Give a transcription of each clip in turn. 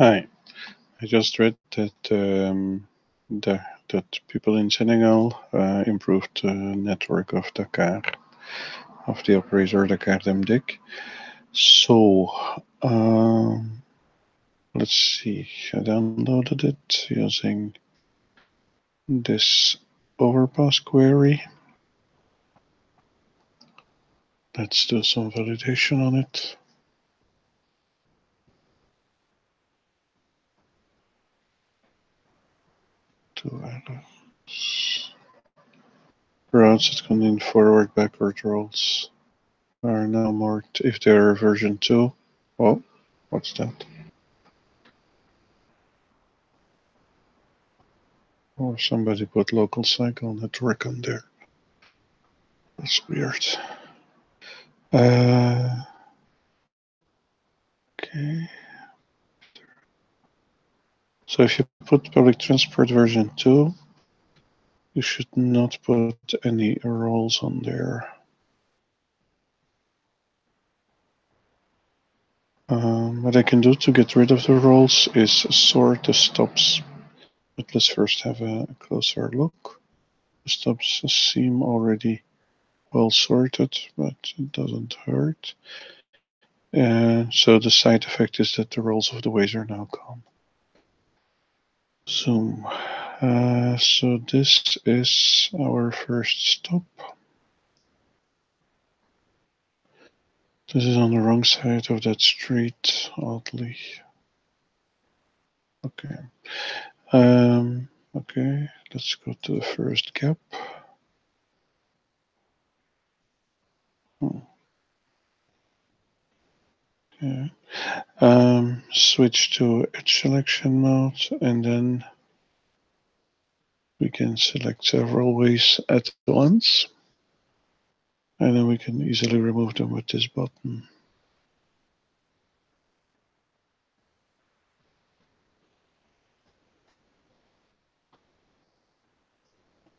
Hi. I just read that people in Senegal improved the network of Dakar, of the operator Dakar Dem Dikk. So, let's see. I downloaded it using this overpass query. Let's do some validation on it. Routes that contain forward backward rolls are now marked if they are version 2. Oh, what's that? Or somebody put local cycle network on there. That's weird. Okay. So if you put public transport version 2, you should not put any rolls on there. What I can do to get rid of the rolls is sort the stops. But let's first have a closer look. The stops seem already well sorted, but it doesn't hurt. So the side effect is that the rolls of the ways are now gone. Zoom. So this is our first stop. This is on the wrong side of that street, oddly. Okay. Okay, let's go to the first gap. Okay. Switch to edge selection mode, and then we can select several ways at once. And then we can easily remove them with this button.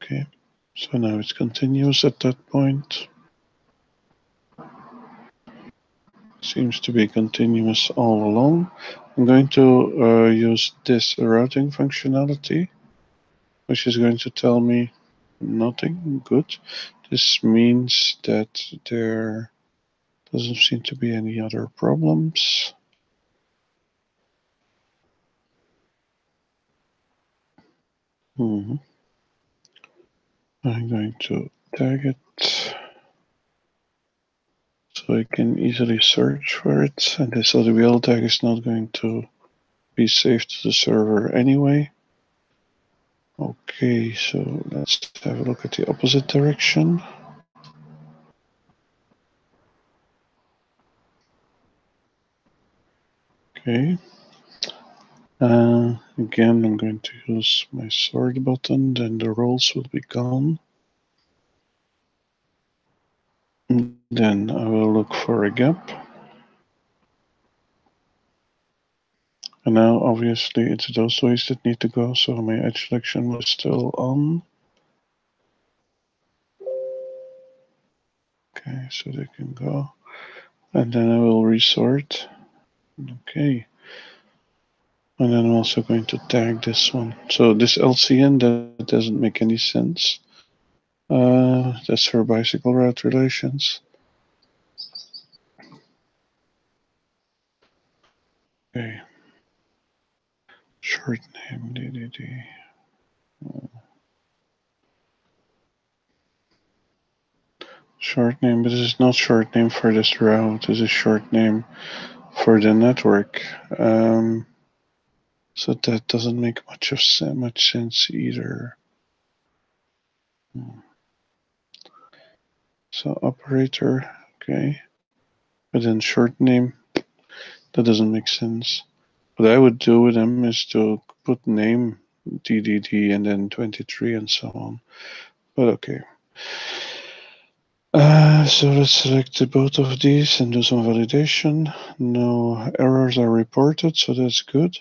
Okay, so now it's continuous at that point. Seems to be continuous all along. I'm going to use this routing functionality, which is going to tell me nothing good. This means that there doesn't seem to be any other problems. I'm going to tag it so I can easily search for it. And this ODBL tag is not going to be saved to the server anyway. Okay, so let's have a look at the opposite direction. Okay. Again, I'm going to use my sort button, then the rolls will be gone. Then I will look for a gap. And now obviously it's those ways that need to go, so my edge selection was still on. Okay, so they can go. And then I will resort. Okay. And then I'm also going to tag this one. So this LCN, that doesn't make any sense. That's for bicycle route relations. Okay. Short name, DDD. Short name, but this is not short name for this route. This is short name for the network. So that doesn't make much sense either. So operator, okay. But then short name, that doesn't make sense. What I would do with them is to put name DDD and then 23 and so on. But okay. So let's select both of these and do some validation. No errors are reported, so that's good.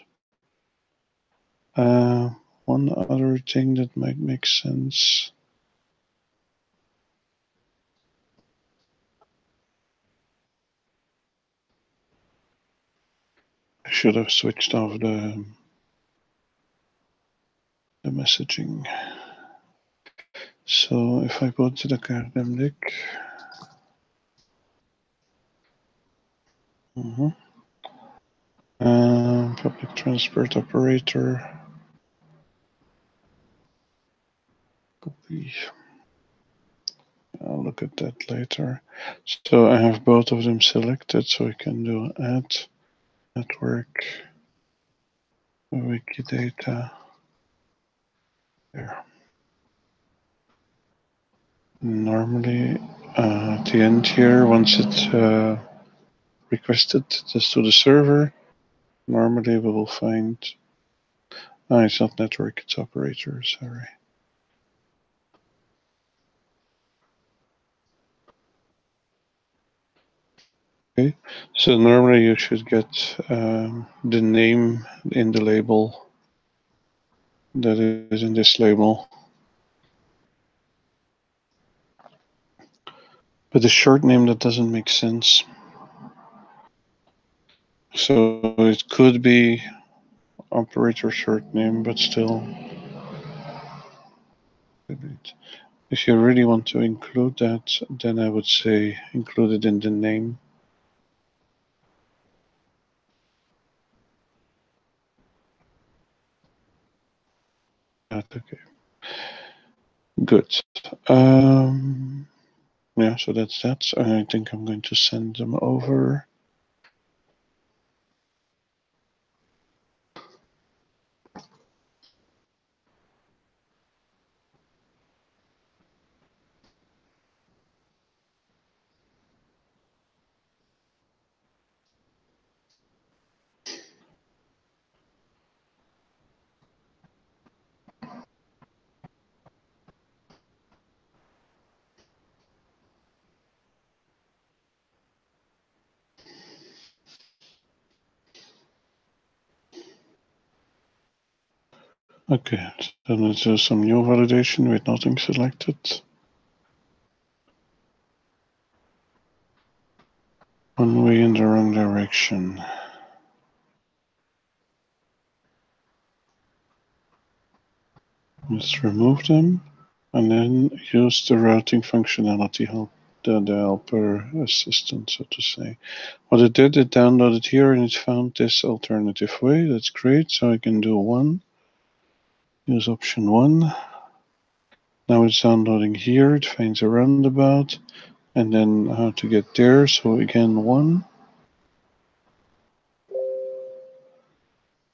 One other thing that might make sense. I should have switched off the messaging. So if I go to the Dakar Dem Dikk, public transport operator, copy. I'll look at that later. So I have both of them selected, so I can do add network, Wikidata, there. Normally, at the end here, once it's requested this to the server, normally we will find, it's not network, it's operator, sorry. Okay, so normally you should get the name in the label that is in this label. But the short name, that doesn't make sense. So it could be operator short name, but still. If you really want to include that, then I would say include it in the name. Okay. Good. Yeah, so that's that. I think I'm going to send them over. Okay, so let's do some new validation with nothing selected. One way in the wrong direction. Let's remove them and then use the routing functionality help, the helper assistant, so to say. What it did, it downloaded here and it found this alternative way. That's great. So I can do one, use option one. Now it's downloading here. It finds a roundabout and then how to get there. So again, one.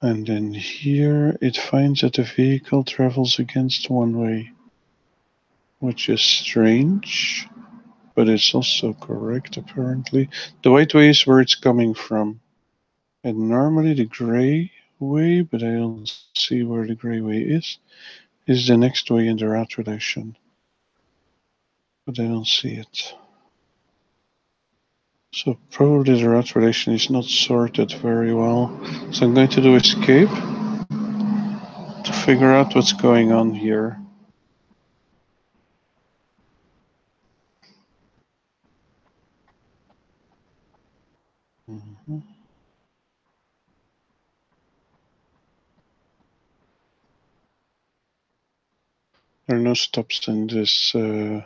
And then here it finds that the vehicle travels against one way, which is strange, but it's also correct apparently. The white way is where it's coming from. And normally the gray way, but I don't see where the gray way is the next way in the route relation. But I don't see it. So probably the route relation is not sorted very well. So I'm going to do escape to figure out what's going on here. There are no stops in this. Oh,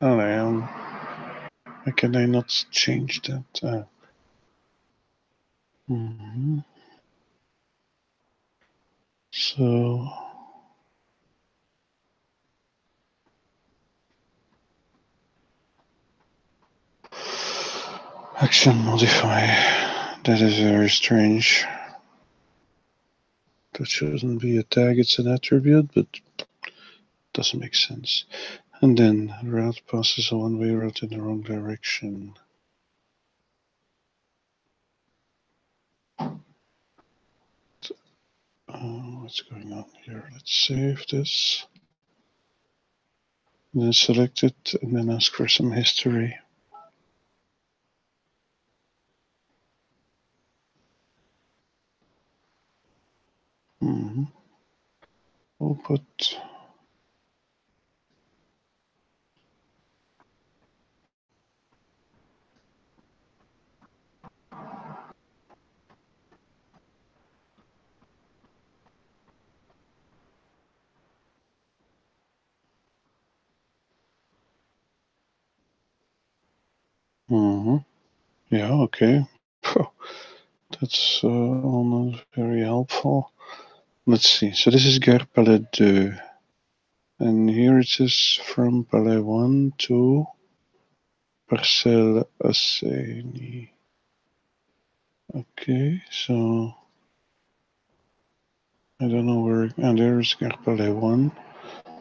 I am. Why can I not change that? So action modify. That is very strange. That shouldn't be a tag, it's an attribute, but doesn't make sense. And then route passes a one-way route in the wrong direction. What's going on here? Let's save this. And then select it and then ask for some history. output. Yeah, okay. That's all not very helpful. Let's see. So this is Gare Palais 2. And here it is from Palais 1 to Parcelle Asseni. Okay, so I don't know where. And there's Gare Palais 1.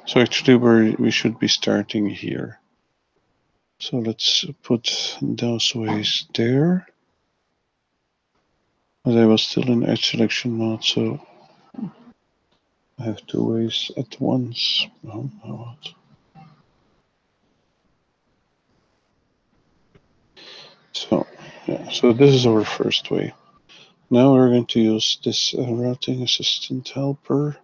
So actually, we should be starting here. So let's put those ways there. But I was still in edge selection mode, so I have two ways at once. Oh, what? So, yeah, so this is our first way. Now we're going to use this routing assistant helper.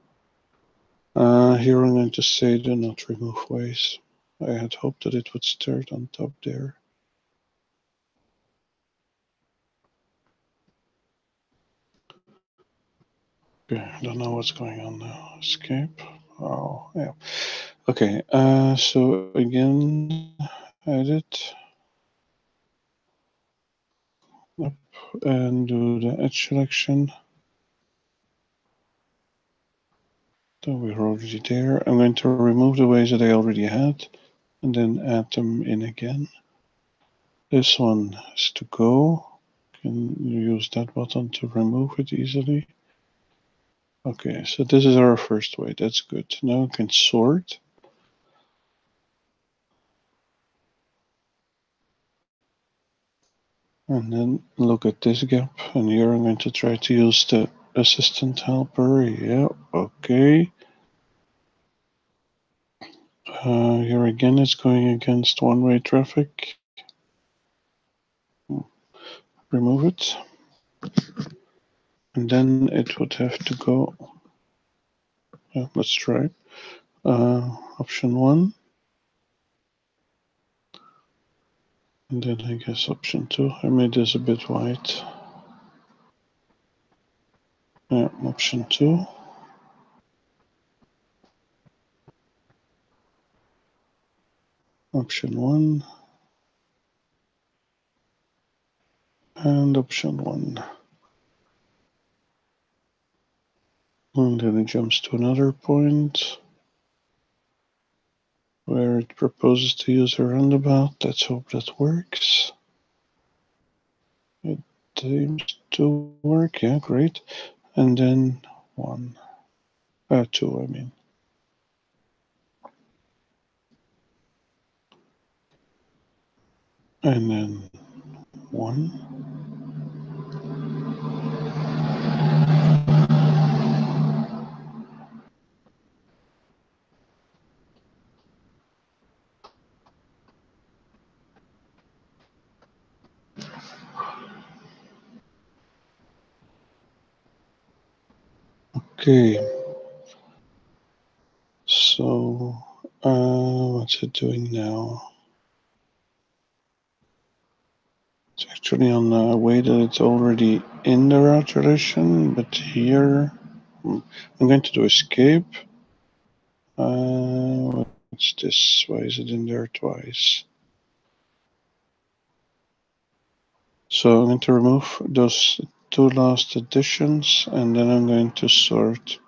Here I'm going to say do not remove ways. I had hoped that it would start on top there. Okay, I don't know what's going on now. Escape. Oh, yeah. Okay, so again, edit. Up and do the edge selection. So we're already there. I'm going to remove the ways that I already had and then add them in again. This one has to go. Can you use that button to remove it easily? Okay, so this is our first way. That's good. Now we can sort. And then look at this gap. And here I'm going to try to use the assistant helper. Yeah, okay. Here again, it's going against one-way traffic. Remove it. And then it would have to go. Let's try. Option 1. And then I guess option 2. I made this a bit wide. Yeah, option 2. Option 1. And option 1. And then it jumps to another point where it proposes to use a roundabout. Let's hope that works. It seems to work. Yeah, great. And then 1. 2, I mean. And then 1. Okay. So, what's it doing now? It's actually on a way that it's already in the route relation, but here I'm going to do escape. What's this? Why is it in there twice? So I'm going to remove those two last additions, and then I'm going to sort.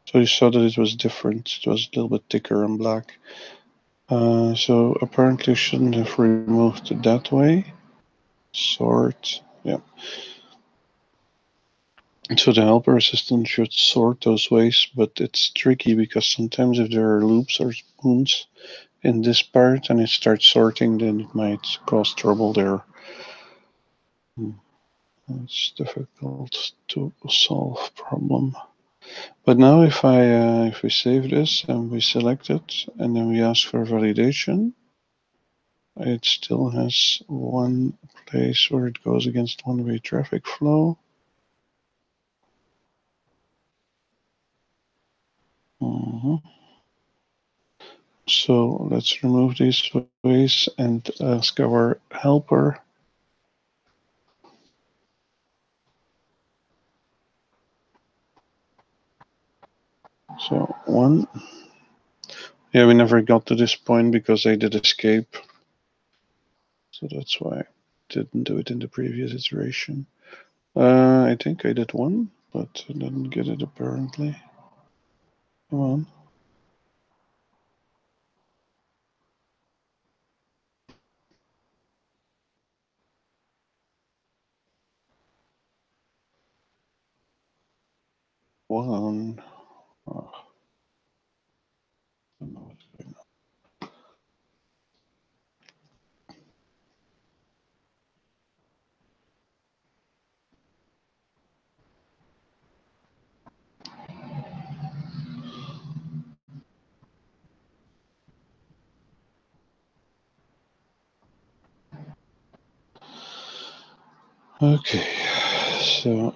So you saw that it was different. It was a little bit thicker and black. So apparently shouldn't have removed it that way. Sort, yeah. So the helper assistant should sort those ways, but it's tricky because sometimes if there are loops or spoons in this part and it starts sorting, then it might cause trouble there. It's difficult to solve problem. But now if we save this and we select it and then we ask for validation, it still has one place where it goes against one-way traffic flow. So let's remove these ways and ask our helper. So one. Yeah, we never got to this point because I did escape. So that's why I didn't do it in the previous iteration. I think I did one, but I didn't get it apparently. Come on. One. Oh, I don't know what's going on. Okay, so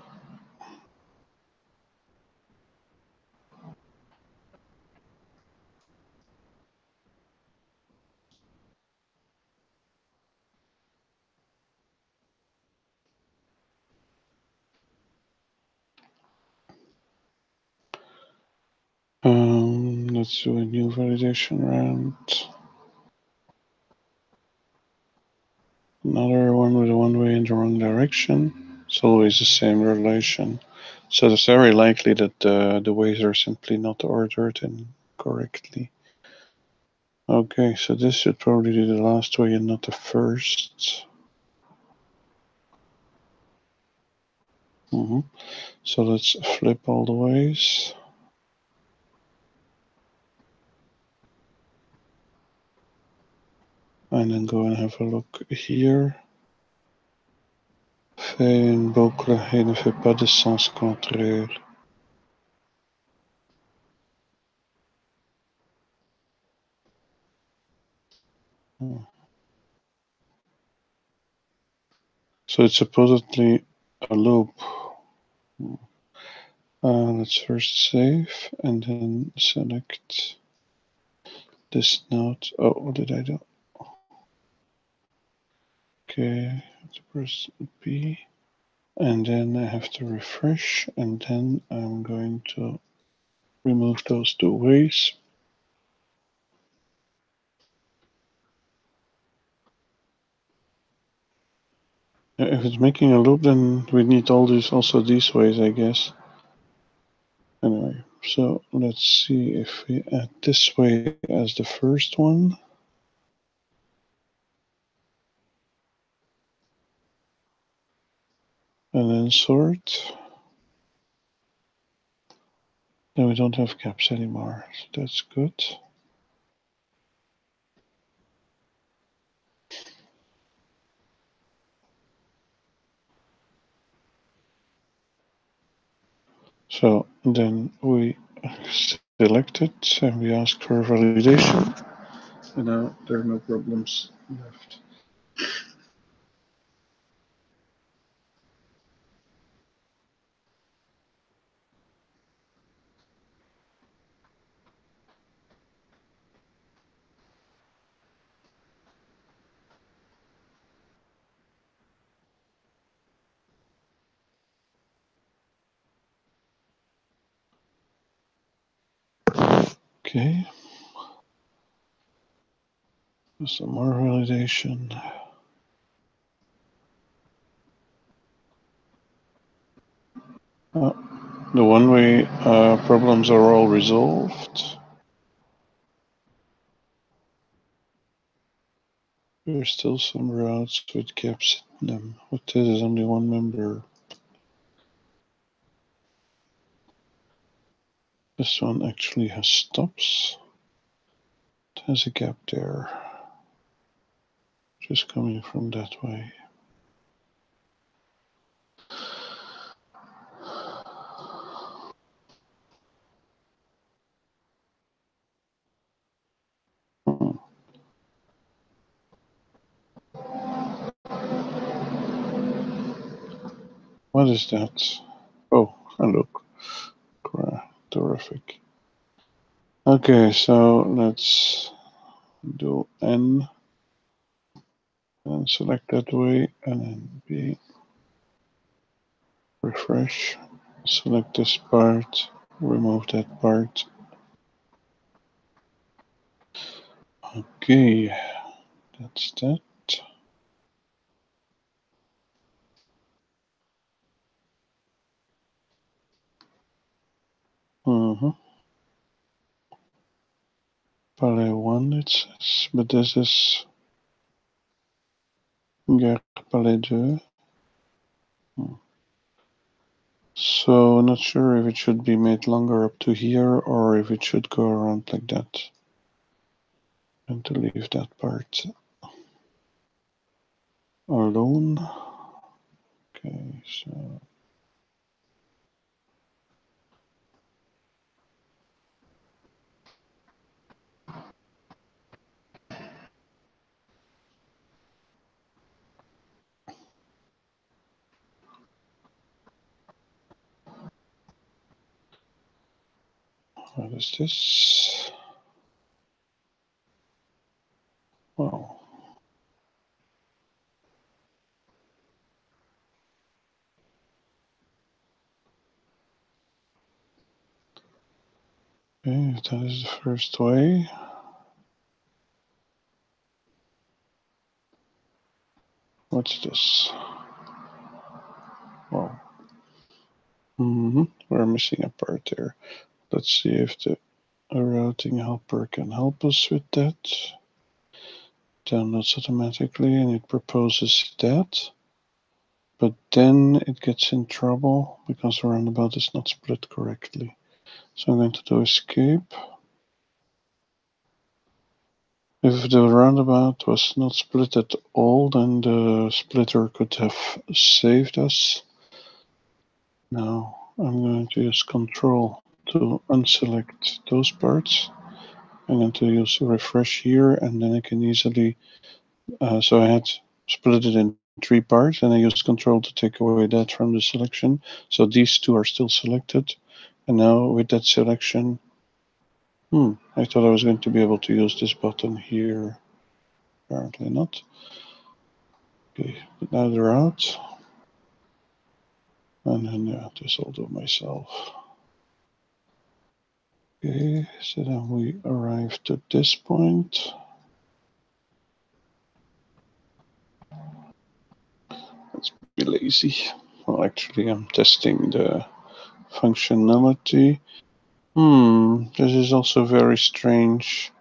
let's do a new validation round. Another one with a one-way in the wrong direction. It's always the same relation. So it's very likely that the ways are simply not ordered incorrectly. Okay, so this should probably be the last way and not the first. So let's flip all the ways. And then go and have a look here. Fait une boucle et ne fait pas de sens contraire. So it's supposedly a loop. Let's first save and then select this node. Oh, what did I do? Okay, I have to press B. And then I have to refresh, and then I'm going to remove those two ways. If it's making a loop, then we need all these, also these ways, I guess. Anyway, so let's see if we add this way as the first one. And then sort. Then we don't have gaps anymore, so that's good. So then we select it and we ask for validation. And now there are no problems left. Okay. Some more validation. The one-way problems are all resolved. There's still some routes with gaps in them, but this is only one member. This one actually has stops. It has a gap there, just coming from that way. What is that? Oh, and look. Terrific. Okay, so let's do N and select that way, and then B. Refresh. Select this part. Remove that part. Okay, that's that. Palais 1 it says, but this is Gare Palais 2. So not sure if it should be made longer up to here or if it should go around like that. And to leave that part alone. Okay, so what is this? Wow. Okay, that is the first way. What's this? Wow. We're missing a part there. Let's see if the routing helper can help us with that. Downloads automatically and it proposes that. But then it gets in trouble because the roundabout is not split correctly. So I'm going to do escape. If the roundabout was not split at all, then the splitter could have saved us. Now I'm going to use Control to unselect those parts. I'm going to use refresh here, and then I can easily. So I had split it in 3 parts, and I used Control to take away that from the selection. So these 2 are still selected. And now with that selection, I thought I was going to be able to use this button here. Apparently not. Okay, but now they're out. And then this I'll do myself. Okay, so then we arrive to this point. Let's be lazy. Well, actually, I'm testing the functionality. This is also very strange.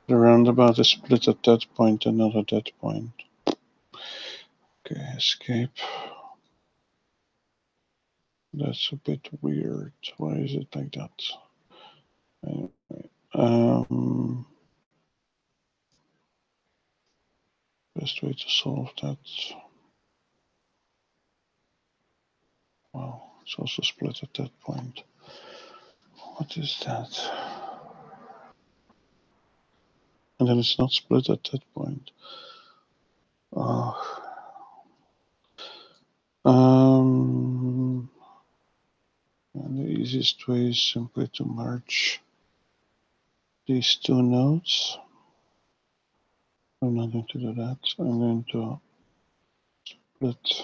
The roundabout is split at that point and not at that point. Okay, escape. That's a bit weird. Why is it like that? Anyway, best way to solve that. Wow, it's also split at that point. What is that? And then it's not split at that point. Oh. And the easiest way is simply to merge these 2 nodes. I'm not going to do that. I'm going to split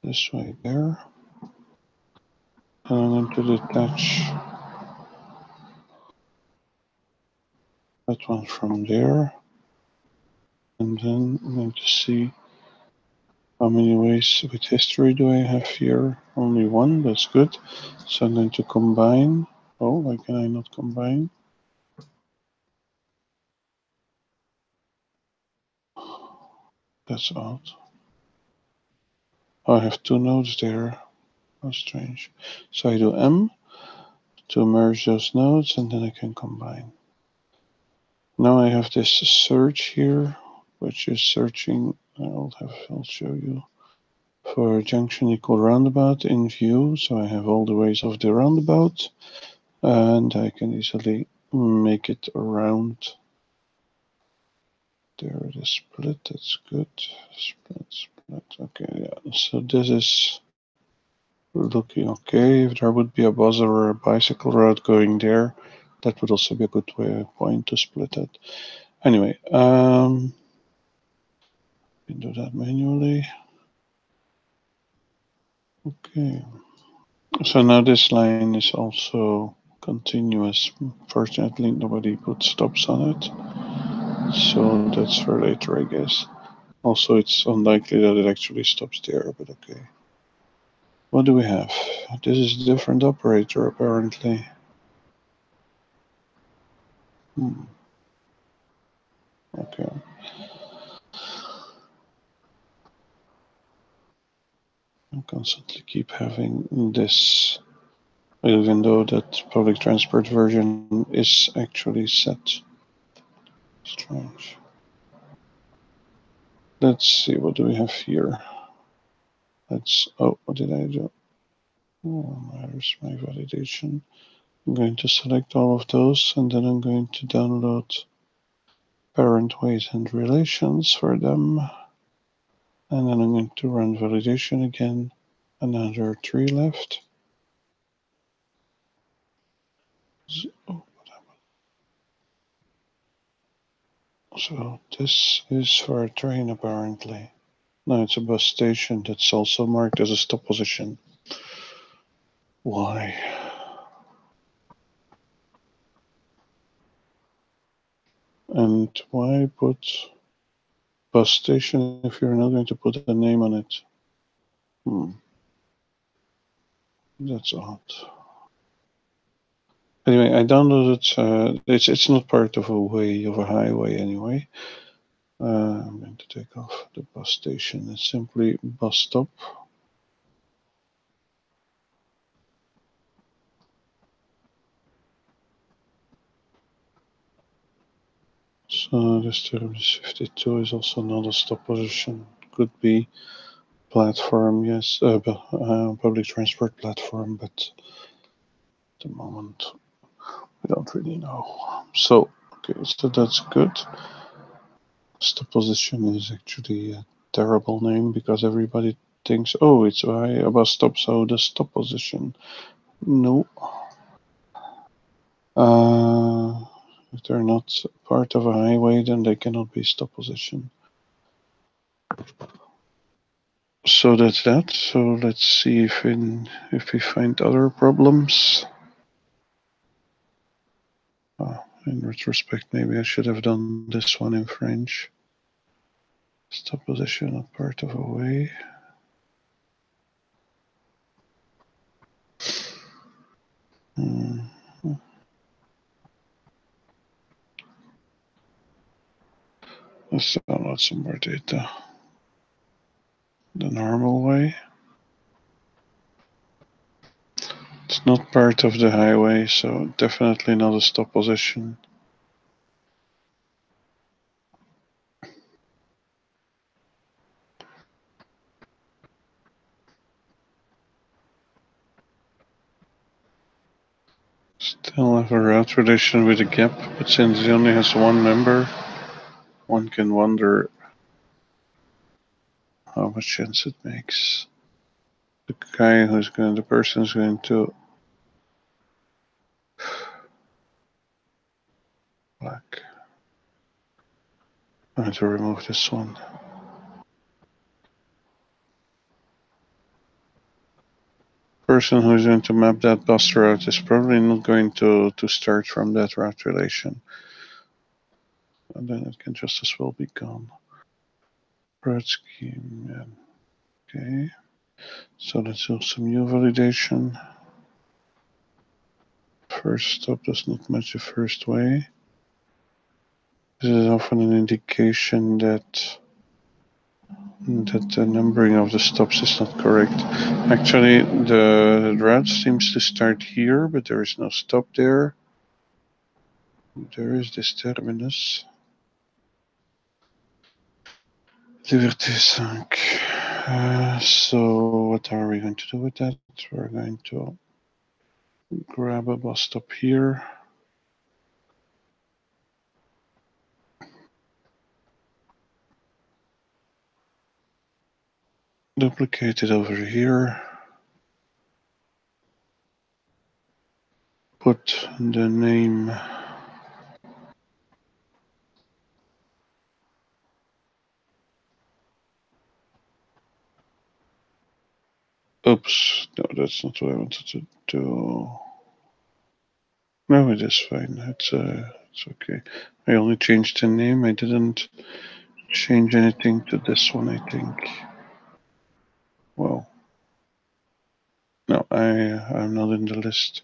this way there. And I'm going to detach that one from there. And then I'm going to see how many ways with history do I have here. Only 1, that's good. So I'm going to combine. Oh, why can I not combine? That's odd. Oh, I have 2 nodes there. How strange. So I do M to merge those nodes, and then I can combine. Now I have this search here, which is searching. I'll show you for junction equal roundabout in view. So I have all the ways of the roundabout, and I can easily make it around. There it is split. That's good. Split. Okay, yeah, So this is looking okay. If there would be a bus or a bicycle route going there, that would also be a good point to split it. Anyway, we can do that manually. Okay. So now this line is also continuous. Fortunately, nobody put stops on it. So that's for later, I guess. Also, it's unlikely that it actually stops there, but okay. What do we have? This is a different operator, apparently. Okay. I constantly keep having this, even though that public transport version is actually set. Strange. Let's see, what do we have here? Oh, what did I do? Oh, there's my validation. I'm going to select all of those, and then I'm going to download parent weight and relations for them. And then I'm going to run validation again. Another 3 left. So this is for a train, apparently. No, it's a bus station that's also marked as a stop position. Why? And why put bus station if you're not going to put a name on it? That's odd. Anyway, I downloaded. It's not part of a way of a highway anyway. I'm going to take off the bus station. It's simply bus stop. So this term is 52 is also not a stop position. Could be platform, yes, public transport platform, but at the moment we don't really know. So, okay, so that's good. Stop position is actually a terrible name because everybody thinks, oh, it's a bus stop, so the stop position. No. If they're not part of a highway, then they cannot be stop position. So that's that. So let's see if we find other problems. In retrospect, maybe I should have done this one in French. Stop position, not part of a way. Let's download some more data. The normal way. It's not part of the highway, so definitely not a stop position. Still have a route relation with a gap, but since it only has one member, one can wonder how much sense it makes. The person who's going to black. I'm going to remove this one. Person who's going to map that bus route is probably not going to start from that route relation. And then it can just as well be gone. Route scheme, yeah. Okay. So let's do some new validation. First stop does not match the first way. This is often an indication that the numbering of the stops is not correct. Actually, the route seems to start here, but there is no stop there. There is this terminus. Liberté 5. So what are we going to do with that? We're going to grab a bus stop here. duplicate it over here. Put the name oops, no, that's not what I wanted to do. No, it is fine. It's okay. I only changed the name. I didn't change anything to this one, I think. Well, no, I'm not in the list.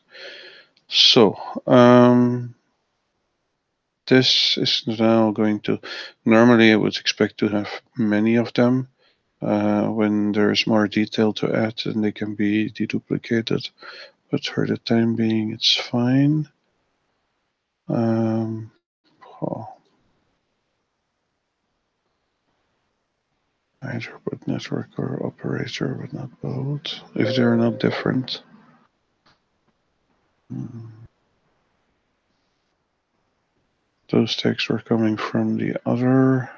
So, this is now going to, normally I would expect to have many of them. When there's more detail to add, then they can be deduplicated. But for the time being, it's fine. Oh, either but network or operator, but not both. If they're not different. Those tags were coming from the other.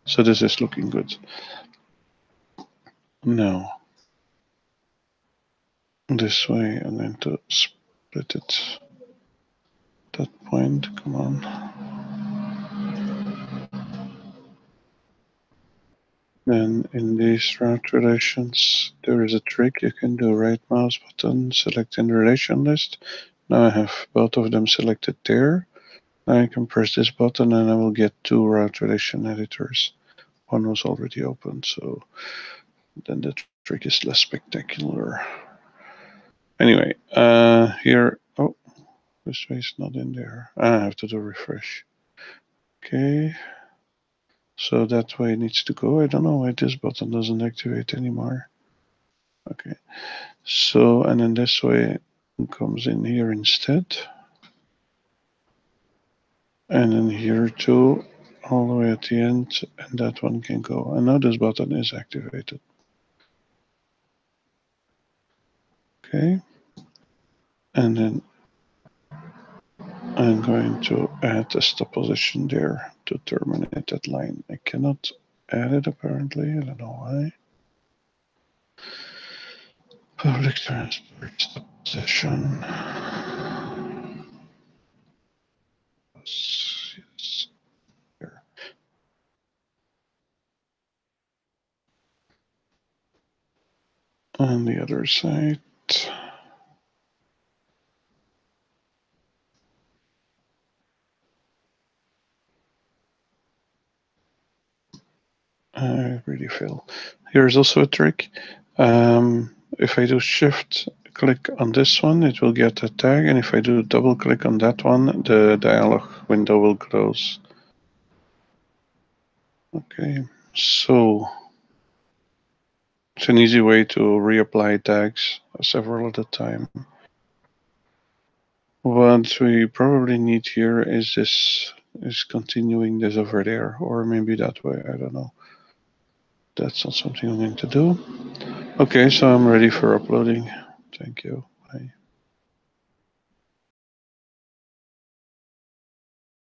So this is looking good. Now, this way, I'm going to split it. That point, come on. Then in these route relations, there is a trick you can do. Right mouse button, select in the relation list. Now I have both of them selected there. Now I can press this button and I will get two route relation editors. One was already open, so then the trick is less spectacular. Anyway, here, oh, this way is not in there. I have to do refresh. Okay, so that way it needs to go. I don't know why this button doesn't activate anymore. Okay, so, and then this way it comes in here instead. And then here too, all the way at the end, and that one can go. And now this button is activated. Okay, and then I'm going to add a stop position there to terminate that line. I cannot add it apparently, I don't know why. Public transport stop position. Yes, here. On the other side. I really fail. Here's also a trick. If I do shift click on this one, it will get a tag, and if I do double click on that one, the dialog window will close. Okay, so it's an easy way to reapply tags several at a time. What we probably need here is this, is continuing this over there, or maybe that way, I don't know. That's not something I'm going to do. Okay, so I'm ready for uploading. Thank you.